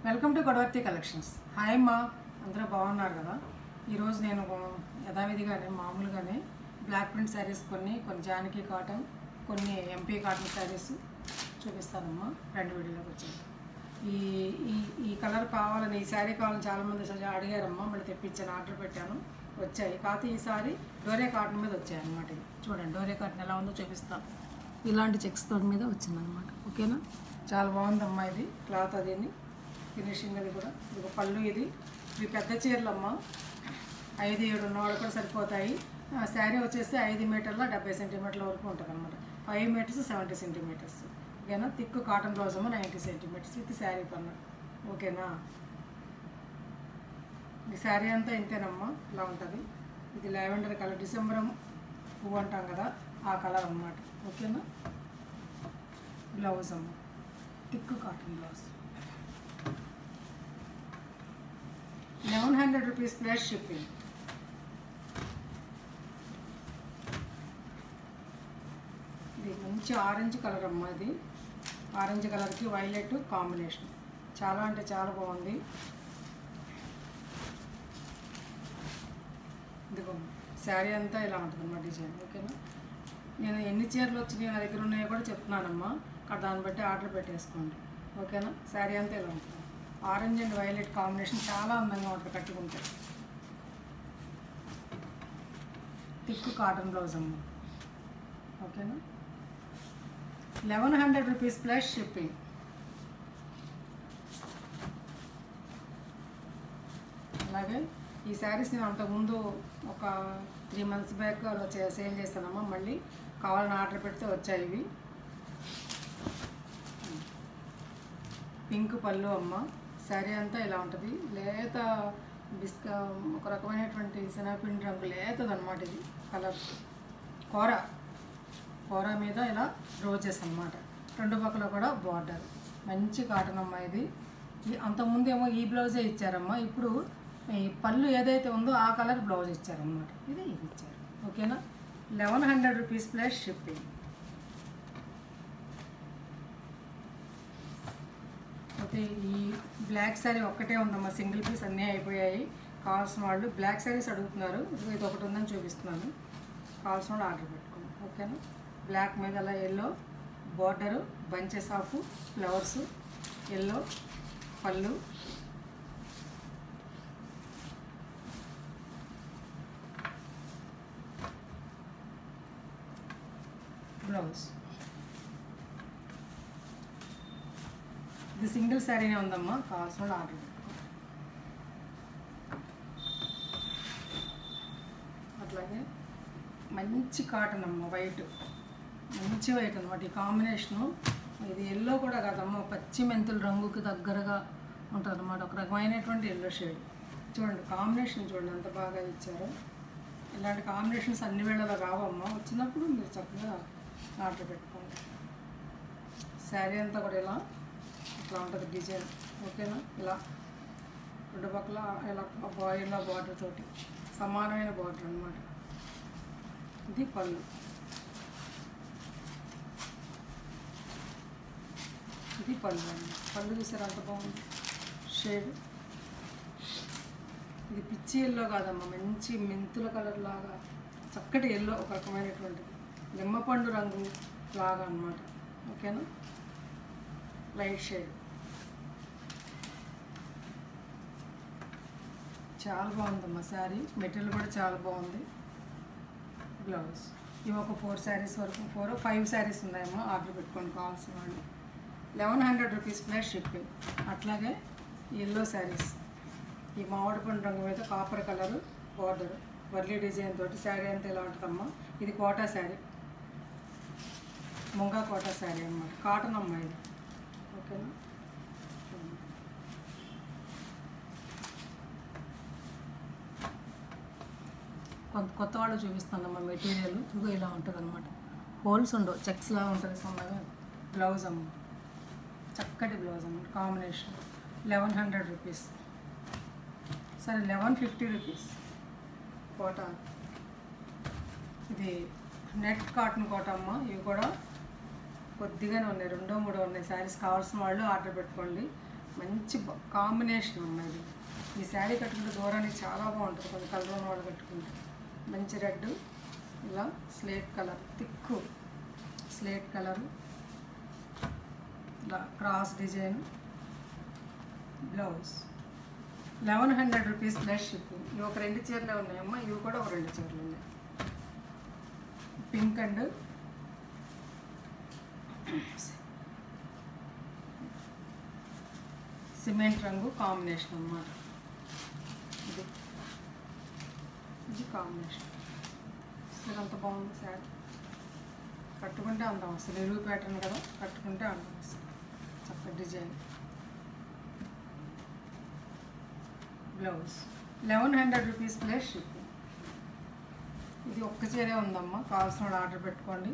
Welcome to Godavarthi collections. Hi అమ్మా, అందరూ బాగున్నారు కదా? ఈరోజు నేను యథావిధిగానే మామూలుగానే బ్లాక్ ప్రింట్ శారీస్ కొన్ని జానకి కాటన్, కొన్ని ఎంపీ కాటన్ శారీస్ చూపిస్తానమ్మా. రెండు వీడియోలోకి వచ్చాను. ఈ ఈ ఈ కలర్ కావాలని, ఈ శారీ కావాలని చాలామంది అడిగారమ్మా. మళ్ళీ తెప్పించాను, ఆర్డర్ పెట్టాను, వచ్చాయి. కాకపోతే ఈసారి డోరే కాటన్ మీద వచ్చాయి అన్నమాట. చూడండి డోరే కాటన్ ఎలా ఉందో చూపిస్తాను. ఇలాంటి చెక్స్ తోటి మీద వచ్చిందనమాట. ఓకేనా, చాలా బాగుందమ్మా. ఇది క్లాత్ అదేని ఫినిషింగ్ అది కూడా. ఇది పళ్ళు. ఇవి పెద్ద చీరలు అమ్మ, 5-7 ఉన్నవాళ్ళు కూడా సరిపోతాయి. శారీ వచ్చేసి 5 మీటర్ల 70 సెంటీమీటర్ల వరకు ఉంటుంది అనమాట. 5 మీటర్స్ 70 సెంటీమీటర్స్. ఓకేనా, థిక్ కాటన్ బ్లౌజ్ అమ్మ 90 సెంటీమీటర్స్ విత్ శారీ పన్ను. ఓకేనా, ఈ శారీ అంతా ఇంతేనమ్మా, ఇలా ఉంటుంది. ఇది లావెండర్ కలర్, డిసెంబర్ పువ్వు అంటాం కదా, ఆ కలర్ అన్నమాట. ఓకేనా, బ్లౌజ్ అమ్మ thick cotton blouse. 1100 rupees plus shipping. ఇది మంచి ఆరెంజ్ కలర్ అమ్మ. ఇది ఆరెంజ్ కలర్కి వైలెట్ కాంబినేషన్. చాలా అంటే చాలా బాగుంది. ఇదిగో శారీ అంతా ఇలా ఉంటుంది అమ్మా డిజైన్. ఓకేనా, నేను ఎన్ని చీరలు వచ్చినాయి నా దగ్గర ఉన్నాయో కూడా చెప్తున్నానమ్మా. అక్కడ దాన్ని బట్టి ఆర్డర్ పెట్టేసుకోండి. ఓకేనా, శారీ అంతా ఇలా ఉంటుంది. ఆరెంజ్ అండ్ వైలెట్ కాంబినేషన్ చాలా అందంగా ఉంటుంది కట్టుకుంటే. థిక్ కాటన్ బ్లౌజ్ అమ్మ. ఓకేనా, 1100 రూపీస్ ప్లస్ షిప్పింగ్. అలాగే ఈ శారీస్ నేను అంతకుముందు ఒక 3 months బ్యాక్ సేల్ చేస్తానమ్మా. మళ్ళీ కావాలని ఆర్డర్ పెడితే వచ్చాయి ఇవి. పింక్ పళ్ళు అమ్మ. శారీ అంతా ఇలా ఉంటుంది. లేత ఒక రకమైనటువంటి శనగపిండి రంగు లేతది అనమాట. ఇది కలర్ కూర మీద ఇలా రోజెస్ అన్నమాట. 2 పక్కల కూడా బార్డర్. మంచి కాటన్ అమ్మ ఇది. అంతకుముందు ఏమో ఈ బ్లౌజే ఇచ్చారమ్మా. ఇప్పుడు ఈ పళ్ళు ఏదైతే ఉందో ఆ కలర్ బ్లౌజ్ ఇచ్చారన్నమాట. ఇది ఇచ్చారు. ఓకేనా, 1100 రూపీస్ ప్లస్ షిప్పింగ్. అయితే ఈ బ్లాక్ శారీ ఒక్కటే ఉందమ్మా, సింగిల్ పీస్. అన్నీ అయిపోయాయి. కావాల్సిన వాళ్ళు బ్లాక్ శారీస్ అడుగుతున్నారు. ఇది ఒకటి ఉందని చూపిస్తున్నాను. కావాల్సిన వాళ్ళు ఆర్డర్ పెట్టుకోండి. ఓకేనా, బ్లాక్ మీద అలా yellow border, bunches of flowers, yellow పళ్ళు, బ్లౌజ్. ఇది సింగిల్ శారీనే ఉందమ్మా. కావాల్సిన వాళ్ళు ఆర్డర్ పెట్టుకోండి. అట్లాగే మంచి కాటన్ అమ్మ, వైట్, మంచి వైట్ అనమాట. ఈ కాంబినేషను ఇది ఎల్లో కూడా కాదమ్మా, పచ్చి మెంతుల రంగుకి దగ్గరగా ఉంటుంది అనమాట. ఒక రకమైనటువంటి ఎల్లో షేడ్. చూడండి కాంబినేషన్, చూడండి ఎంత బాగా ఇచ్చారో. ఇలాంటి కాంబినేషన్స్ అన్ని వేళలా రావమ్మా. వచ్చినప్పుడు మీరు చక్కగా ఆర్డర్ పెట్టుకోండి. శారీ అంతా కూడా ఇలా ఇట్లా ఉంటుంది డిజైన్. ఓకేనా, ఇలా 2 పక్కల ఇలా బాయిల్లో బార్డర్ తోటి సమానమైన బార్డర్ అనమాట. ఇది పళ్ళు. ఇది పళ్ళు అండి. పళ్ళు చూసారు అంత బాగుంది షేడ్. ఇది పిచ్చి ఎల్లో కాదమ్మా, మంచి మెంతుల కలర్ లాగా చక్కటి ఎల్లో, ఒక రకమైనటువంటిది నిమ్మపండు రంగు లాగా అనమాట. ఓకేనా, లైట్ షేడ్. చాలా బాగుందమ్మా శారీ. మెటీరియల్ కూడా చాలా బాగుంది. బ్లౌజ్. ఇవి ఒక 4 శారీస్ వరకు, 4 or 5 శారీస్ ఉన్నాయమ్మా. ఆర్డర్ పెట్టుకోండి కావాల్సిన వాళ్ళు. 1100 రూపీస్ ప్లస్ షిప్పింగ్. అట్లాగే ఎల్లో శారీస్. ఈ మామిడి పండు రంగు మీద copper colour border, Warli design తోటి శారీ అంతా ఎలా ఉంటుందమ్మా. ఇది కోటా శారీ, ముంగా కోటా శారీ అన్నమాట. కాటన్ అమ్మ ఇది. ఓకేనా, కొత్త వాళ్ళు చూపిస్తానమ్మా. మెటీరియల్ ఇదిగో ఇలా ఉంటుంది అనమాట. హోల్స్ ఉండవు, చెక్స్ లాగా ఉంటుంది సన్నగా. బ్లౌజ్ అమ్మ, చక్కటి బ్లౌజ్ అమ్మ. Combination 1100 rupees. సరే 1150 రూపీస్ కోటా. ఇది నెట్ కాటన్ కోట అమ్మ. ఇవి కూడా కొద్దిగానే ఉన్నాయి, 2-3 ఉన్నాయి శారీస్. కావాల్సిన వాళ్ళు ఆర్డర్ పెట్టుకోండి. మంచి కాంబినేషన్ ఉన్నది. ఈ శారీ కట్టుకుంటే దూరానికి చాలా బాగుంటుంది. కొంచెం కలర్ ఉన్న వాళ్ళు కట్టుకుంటే మంచి రెడ్, ఇలా slate colour, thick slate colour, ఇలా cross design, blouse. 1100 rupees plus shipping. ఇవి ఒక 2 చీరలే ఉన్నాయమ్మా, ఇవి కూడా ఒక 2 చీరలు ఉన్నాయి. పింక్ అండ్ సిమెంట్ రంగు కాంబినేషన్ అన్నమాట. ఇది కాంబినేషన్. అసలు అంత బాగుంది శారీ. కట్టుకుంటే అందం వస్తుంది. నిలువు ప్యాటర్న్ కదా, కట్టుకుంటే అందం వస్తుంది. చక్కటి design. Blouse 1100 rupees plus shipping. ఇది ఒక్క చీరే ఉందమ్మా, కావాల్సిన వాళ్ళు ఆర్డర్ పెట్టుకోండి.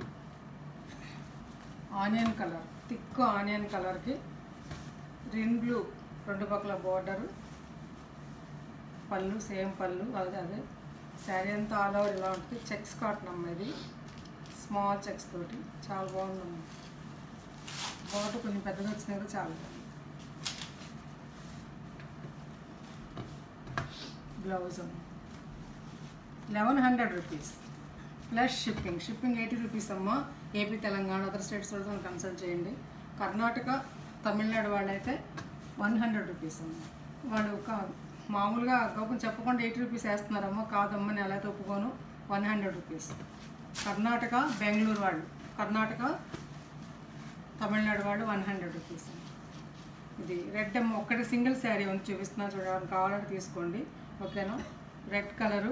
ఆనియన్ కలర్, థిక్ ఆనియన్ కలర్కి గ్రీన్ బ్లూ 2 పక్కల బోర్డరు, పళ్ళు సేమ్ పళ్ళు, అదే శారీ అంతా ఆల్ ఓవర్ ఇలా ఉంటుంది. చెక్స్ కాటన్ అమ్మ, ఇది స్మాల్ చెక్స్ తోటి చాలా బాగుందమ్మా. బోర్డర్ కొంచెం పెద్దగా వచ్చినా కూడా చాలా బాగుంది. Blouse 1100 rupees plus shipping. Shipping 80 rupees అమ్మ. ఏపీ, తెలంగాణ, అదర్ స్టేట్స్ వాళ్ళతో కన్సల్ట్ చేయండి. కర్ణాటక, తమిళనాడు వాళ్ళైతే 100 రూపీస్ అమ్మ. వాళ్ళు మామూలుగా గౌపం చెప్పకుండా 80 రూపీస్ వేస్తున్నారమ్మా. కాదమ్మా, నేను ఎలా ఒప్పుకోను. 100 రూపీస్. కర్ణాటక, బెంగళూరు వాళ్ళు, కర్ణాటక, తమిళనాడు వాళ్ళు 100 రూపీస్. ఇది రెడ్ అమ్మ. ఒక్కటి సింగిల్ శారీ ఉంది, చూపిస్తున్నా, చూడడానికి కావాలంటే తీసుకోండి. ఓకేనా? రెడ్ కలరు,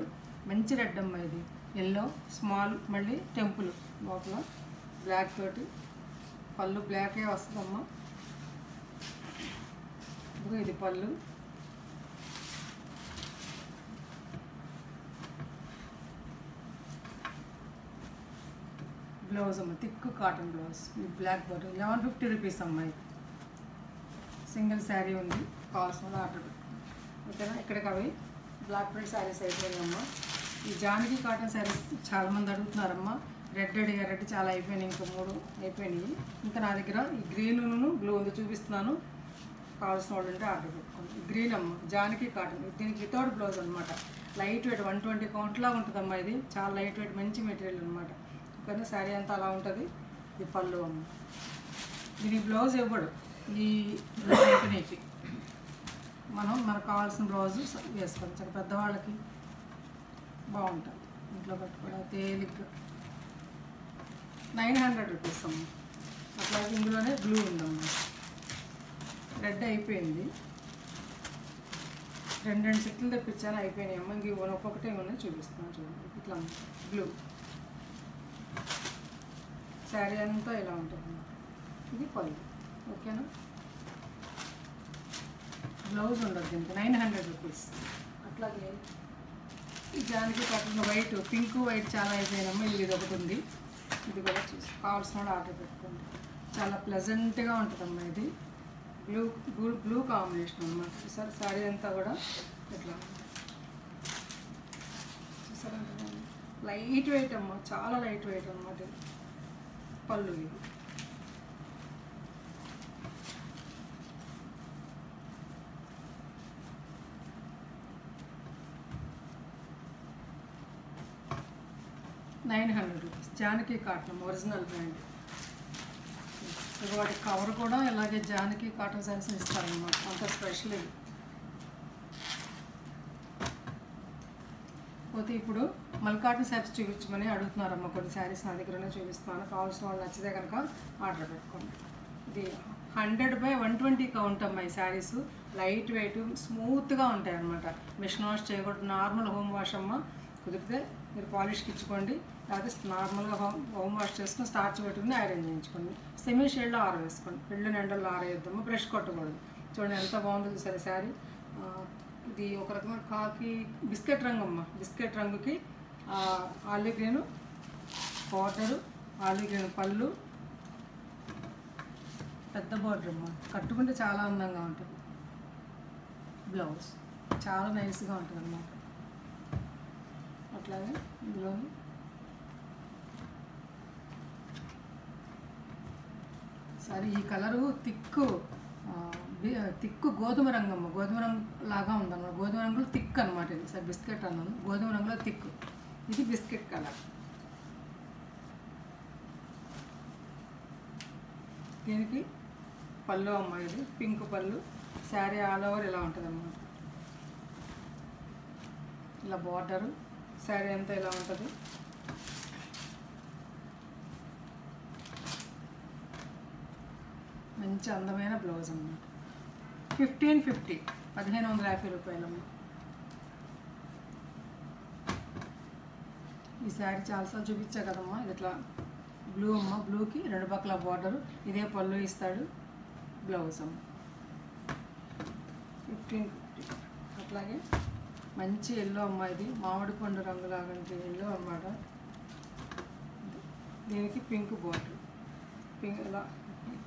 మంచి రెడ్ అమ్మ. ఇది ఎల్లో స్మాల్, మళ్ళీ టెంపుల్ లోపల బ్లాక్ తోటి, పళ్ళు బ్లాకే వస్తుందమ్మా. ఇది పళ్ళు. బ్లౌజ్ అమ్మ, thick cotton blouse, black border. 1150 rupees అమ్మాయి. సింగిల్ శారీ ఉంది, కావాల్సిన ఆర్డర్ పెట్టుకోండి. ఓకేనా? ఇక్కడికి అవి బ్లాక్ ప్రింట్ శారీస్ అయిపోయినాయమ్మా. ఈ జానకి కాటన్ శారీస్ చాలామంది అడుగుతున్నారమ్మా. రెడ్ అడిగా, రెడ్ చాలా అయిపోయినాయి, ఇంకా 3 అయిపోయినాయి. ఇంకా నా దగ్గర ఈ గ్రీన్ను బ్లూ ఉంది, చూపిస్తున్నాను. కావాల్సిన వాళ్ళు ఉంటే ఆర్డర్ పెట్టుకోండి. గ్రీన్ అమ్మ, జానకి కాటన్. దీనికి వితౌట్ బ్లౌజ్ అనమాట. లైట్ వెయిట్ 120 కౌంట్లా ఉంటుందమ్మా. ఇది చాలా లైట్ వెయిట్, మంచి మెటీరియల్ అనమాట. కానీ శారీ అంతా అలా ఉంటుంది. ఇది పళ్ళు అమ్మ. దీనికి బ్లౌజ్ ఇవ్వడు. ఈ కంపెనీకి మనకు కావాల్సిన బ్లౌజు వేసుకోవాలి. చాలా పెద్దవాళ్ళకి బాగుంటుంది, ఇంట్లో కట్టుకోవడం తేలిగ్గా. 900 రూపీస్ అమ్మ. అట్లాగే ఇందులోనే బ్లూ ఉందమ్మా. రెడ్ అయిపోయింది. 2 సెట్లు తెప్పించాను, అయిపోయినాయి అమ్మ. ఇంక ఒక్కొక్కటే ఉన్నాయి, చూపిస్తున్నాను చూడండి. ఇట్లా బ్లూ శారీ అంతా ఇలా ఉంటుంది. ఇది పళ్ళు. ఓకేనా? బ్లౌజ్ ఉండదు దీనికి. 900 రూపీస్. అట్లాగే ఈ Janaki cotton white, pink white చాలా అయిపోయినమ్మా. ఇది ఒకటి ఉంది, ఇది కూడా చూసి కావాల్సిన ఆర్డర్ పెట్టుకోండి. చాలా ప్లెజెంట్గా ఉంటుందమ్మా. ఇది బ్లూ కాంబినేషన్ అన్నమాట. చూసారు శారీ అంతా కూడా ఇట్లా చూసారా, లైట్ వెయిట్ అమ్మ, చాలా లైట్ వెయిట్ అన్నమాట. ఇది పళ్ళు. ఇది $900 జానకి కాటన్ ఒరిజినల్ బ్రాండ్. వాటి కవర్ కూడా ఇలాగే జానకి కాటన్ శారీస్ ఇస్తారన్నమాట, అంత స్పెషల్. పోతే ఇప్పుడు మల్కాటన్ శారీస్ చూపించమని అడుగుతున్నారమ్మ. కొన్ని శారీస్ నా దగ్గరనే చూపిస్తున్నాను. కావాల్సిన వాళ్ళు నచ్చితే కనుక ఆర్డర్ పెట్టుకోండి. ఇది 100/120 కౌంట్ అమ్మ. ఈ శారీస్ లైట్ వెయిట్, స్మూత్గా ఉంటాయి అన్నమాట. మిషన్ వాష్ చేయకూడదు, నార్మల్ హోమ్ వాష్ అమ్మ. కుదిరితే మీరు పాలిష్కి ఇచ్చుకోండి, లేకపోతే నార్మల్గా హోమ్ వాష్ చేసుకుని స్టార్చ్ పెట్టుకుని ఐరన్ చేయించుకోండి. సెమీ షేడ్లో ఆరవేసుకోండి. పెళ్ళిన ఎండల్లో ఆరేద్దాము, బ్రష్ కొట్టకూడదు. చూడండి ఎంత బాగుందో చూసారు శారీ. ఇది ఒక రకమైన కాకి బిస్కెట్ రంగు అమ్మ. బిస్కెట్ రంగుకి olive green border, olive green పళ్ళు, పెద్ద బార్డర్ అమ్మ. కట్టుకుంటే చాలా అందంగా ఉంటుంది. బ్లౌజ్ చాలా నైస్గా ఉంటుంది అన్నమాట. అట్లాగే ఇందులోని సరే ఈ కలరు థిక్ తిక్కు గోధుమ రంగు అమ్మ, గోధుమ రంగు లాగా ఉందన్నమాట. గోధుమ రంగులో థిక్ అనమాట. ఇది సార్ బిస్కెట్ అన్నాను, గోధుమ రంగులో థిక్. ఇది బిస్కెట్ కలర్. దీనికి పళ్ళు అమ్మ, ఇది పింక్ పళ్ళు. శారీ ఆల్ ఓవర్ ఇలా ఉంటుంది అన్నమాట. ఇలా బార్డరు, శారీ అంతా ఇలా ఉంటుంది. మంచి అందమైన బ్లౌజ్ అన్నమాట. 1550, 1550 రూపాయలమ్మ. ఈ శారీ చాలాసార్లు చూపించా కదమ్మా. ఇది ఇట్లా బ్లూ అమ్మ, బ్లూకి రెండు పక్కల బార్డరు, ఇదే పళ్ళు ఇస్తాడు, బ్లౌజ్ అమ్మ. 1550. అట్లాగే మంచి ఎల్లో అమ్మ, ఇది మామిడి పండు రంగు లాగంటే ఎల్లో అన్నమాట. దీనికి పింక్ బార్డర్, పింక్ ఇలా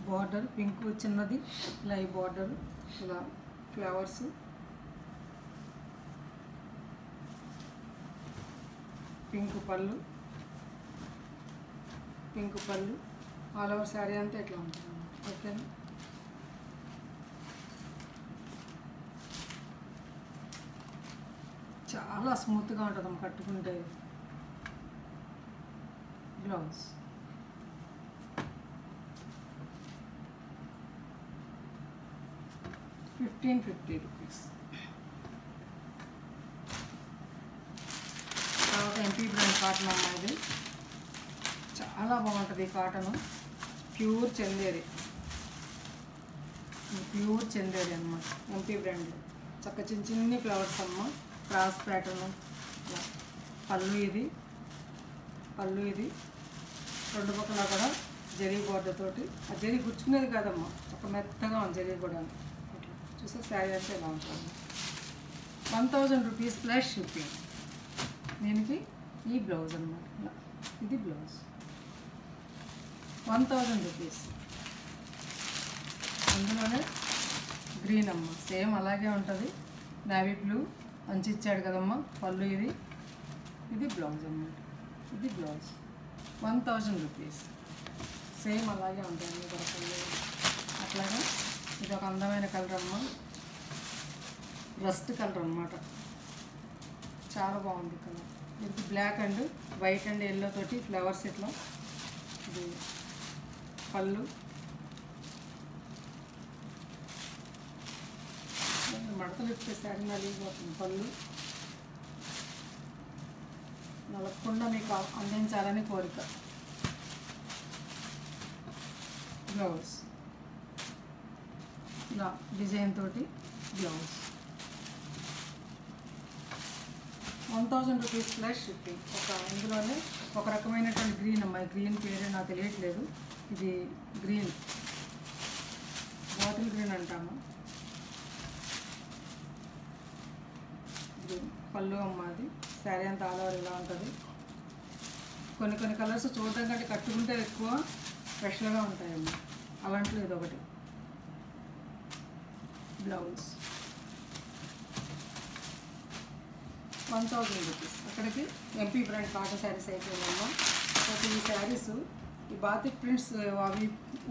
బార్డర్ పింక్ చిన్నది, ఇలా ఈ బార్డర్, ఇలా ఫ్లవర్స్, పింక్ పళ్ళు, పింక్ పళ్ళు. ఆల్ ఓవర్ శారీ అంతా ఇట్లా ఉంటుంది. ఓకేనా? చాలా స్మూత్గా ఉంటుంది కట్టుకుంటే. Blouse 1550 rupees. తర్వాత ఎంపీ బ్రాండ్ కాటన్ అమ్మ, ఇది చాలా బాగుంటుంది. ఈ cotton pure Chanderi, pure Chanderi అన్నమాట. ఎంపీ బ్రాండ్ చక్క చిన్న చిన్ని ఫ్లవర్స్ అమ్మ, క్రాస్ ప్యాటర్న్. పళ్ళు ఇది, పళ్ళు ఇది రెండు పక్కల కూడా జరీ బోర్డర్ తోటి. ఆ జరీ గుచ్చుకునేది కాదమ్మా, ఒక మెత్తగా ఉంది జరీ కూడా. చూసే శారీ అంటే ఎలా ఉంటుంది. 1000 రూపీస్ ప్లస్ షిప్పింగ్. దీనికి ఈ బ్లౌజ్ అన్నమాట. ఇది బ్లౌజ్ 1000 రూపీస్. అందులోనే గ్రీన్ అమ్మ, సేమ్ అలాగే ఉంటుంది. నేవీ బ్లూ మంచి ఇచ్చాడు కదమ్మా. పళ్ళు ఇది, ఇది బ్లౌజ్ అన్నమాట. ఇది బ్లౌజ్ 1000 రూపీస్. సేమ్ అలాగే ఉంటుంది పళ్ళు. అట్లాగే ఇది ఒక అందమైన కలర్ అమ్మ, రస్ట్ కలర్ అన్నమాట. చాలా బాగుంది కలర్. ఇది black and white and yellow తోటి ఫ్లవర్స్ ఇట్లా. ఇది పళ్ళు, మడతలు ఇచ్చే శారీ నలిగిపోతుంది. పళ్ళు నలగకుండా మీకు అందించాలని కోరిక. బ్లౌజ్ ఇలా డిజైన్ తోటి బ్లౌజ్ 1000 రూపీస్ ప్లస్ షిప్పింగ్. ఇందులోనే ఒక రకమైనటువంటి గ్రీన్ అమ్మాయి, గ్రీన్ పేరే నాకు తెలియట్లేదు. ఇది గ్రీన్, బాటిల్ గ్రీన్ అంటాము. గ్రీన్ పళ్ళు అమ్మ, అది శారీ అంతా ఆల్ ఓవర్ ఇలా ఉంటుంది. కొన్ని కొన్ని కలర్స్ చూడటం కంటే కట్టుకుంటే ఎక్కువ స్పెషల్గా ఉంటాయమ్మ. అలాంటిలో ఇది ఒకటి. Blouse 1000 rupees. అక్కడికి ఎంపీ బ్రాండ్ కాటన్ శారీస్ అయిపోయిందమ్మా. అయితే ఈ శారీస్, ఈ బాతిక్ ప్రింట్స్ అవి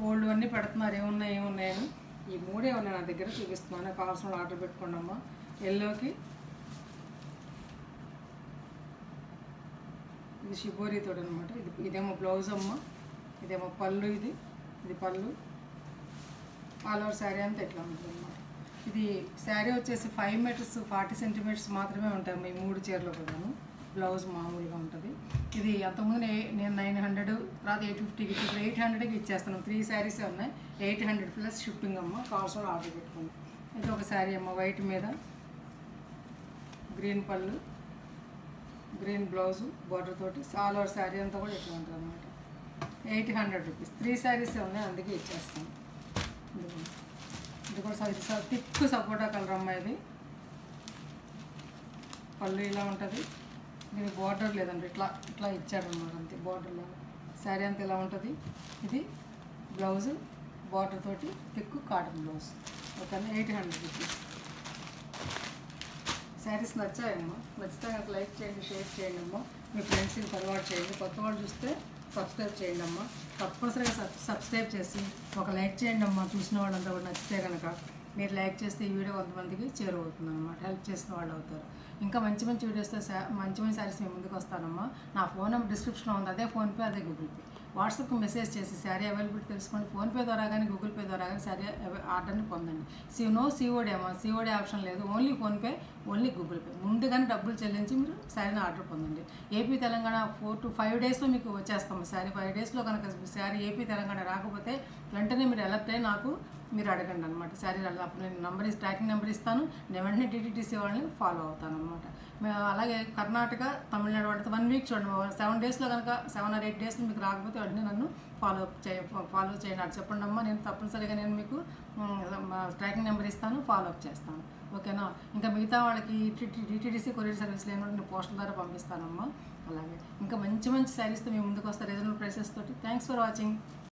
ఓల్డ్ అన్నీ పెడుతున్నారు. ఏమున్నాయని ఈ మూడే ఉన్నాయి నా దగ్గర, చూపిస్తున్నాను. కావాల్సిన ఆర్డర్ పెట్టుకోండి అమ్మా. ఎల్లోకి ఇది షిబోరీతో అనమాట. ఇదేమో బ్లౌజ్ అమ్మ, ఇదేమో పళ్ళు. ఇది పళ్ళు. ఆల్ ఓవర్ శారీ అంతా ఎట్లా ఉంటుంది అన్నమాట. ఇది శారీ వచ్చేసి 5 మీటర్స్ 40 సెంటీమీటర్స్ మాత్రమే ఉంటాయి ఈ 3 చీరలు కూడాను. బ్లౌజ్ మామూలుగా ఉంటుంది. ఇది అంతకుముందు నేను 900, తర్వాత 850కి, ఇప్పుడు 800కి ఇచ్చేస్తాను. 3 శారీసే ఉన్నాయి. 800 ప్లస్ షిప్పింగ్ అమ్మ. కావాల్సిన ఆర్డర్ పెట్టుకోండి. ఇది ఒక శారీ అమ్మ, వైట్ మీద గ్రీన్ పళ్ళు, గ్రీన్ బ్లౌజు బార్డర్ తోటి. ఆల్ ఓవర్ శారీ అంతా కూడా ఇట్లా ఉంటుంది అన్నమాట. 800 రూపీస్. 3 శారీసే ఉన్నాయి, అందుకే ఇచ్చేస్తాను. ఇది కూడా థిక్ సపోటా కలర్ అమ్మ. ఇది పళ్ళు ఇలా ఉంటుంది. దీనికి బార్డర్ లేదండి, ఇట్లా ఇచ్చాడనమాట. అంతే బార్డర్లో శారీ అంతా ఇలా ఉంటుంది. ఇది బ్లౌజు బార్డర్ తోటి థిక్ కాటన్ బ్లౌజ్. ఓకేనా? 800 రూపీస్. శారీస్ నచ్చాయమ్మా. నచ్చితే నాకు లైక్ చేయండి, షేర్ చేయండి అమ్మా. మీ ఫ్రెండ్స్కి ఫార్వర్డ్ చేయండి. కొత్త వాళ్ళు చూస్తే సబ్స్క్రైబ్ చేయండి అమ్మా. తప్పనిసరిగా సబ్స్క్రైబ్ చేసి ఒక లైక్ చేయండి అమ్మా. చూసిన వాళ్ళంతా కూడా నచ్చితే కనుక మీరు లైక్ చేస్తే ఈ వీడియో కొంతమందికి చేరువవుతుంది అనమాట, హెల్ప్ చేసిన వాళ్ళు అవుతారు. ఇంకా మంచి మంచి వీడియోస్తో మంచి మంచి శారీస్ మేము ముందుకు వస్తానమ్మా. నా ఫోన్ నెంబర్ డిస్క్రిప్షన్లో ఉంది, అదే ఫోన్పే, అదే గూగుల్ పే. వాట్సాప్కి మెసేజ్ చేసి శారీ అవైలబిలిటీ తెలుసుకోండి. ఫోన్పే ద్వారా కానీ గూగుల్ పే ద్వారా కానీ శారీ ఆర్డర్ని పొందండి. సిఓడి అమ్మా, సిఓడి ఆప్షన్ లేదు, only PhonePe, only Google pay. ముందుగానే డబ్బులు చెల్లించి మీరు శారీని ఆర్డర్ పొందండి. ఏపీ తెలంగాణ 4 to 5 డేస్లో మీకు వచ్చేస్తాము శారీ. 5 డేస్లో కనుక శారీ ఏపీ తెలంగాణ రాకపోతే వెంటనే మీరు అలర్ట్ అయ్యి నాకు మీరు అడగండి అనమాట. శారీ అప్పుడు నేను ట్రాకింగ్ నెంబర్ ఇస్తాను, నేను వెంటనే టీటీసీ వాళ్ళని ఫాలో అవుతాను అనమాట. అలాగే కర్ణాటక, తమిళనాడు వాటితో 1 వీక్ చూడండి. 7 డేస్లో కనుక 7 or 8 డేస్లో మీకు రాకపోతే వెంటనే నన్ను ఫాలో చేయండి. అది చెప్పండి అమ్మా, నేను తప్పనిసరిగా నేను మీకు ట్రాకింగ్ నెంబర్ ఇస్తాను, ఫాలో అప్ చేస్తాను. ఓకేనా? ఇంకా మిగతా వాళ్ళకి టీటీడీసీ కొరియర్ సర్వీస్ లేని నేను పోస్టల్ ద్వారా పంపిస్తానమ్మా. అలాగే ఇంకా మంచి మంచి శారీస్తో మేము ముందుకు వస్తాను, రీజనబుల్ ప్రైసెస్ తోటి. Thanks for watching.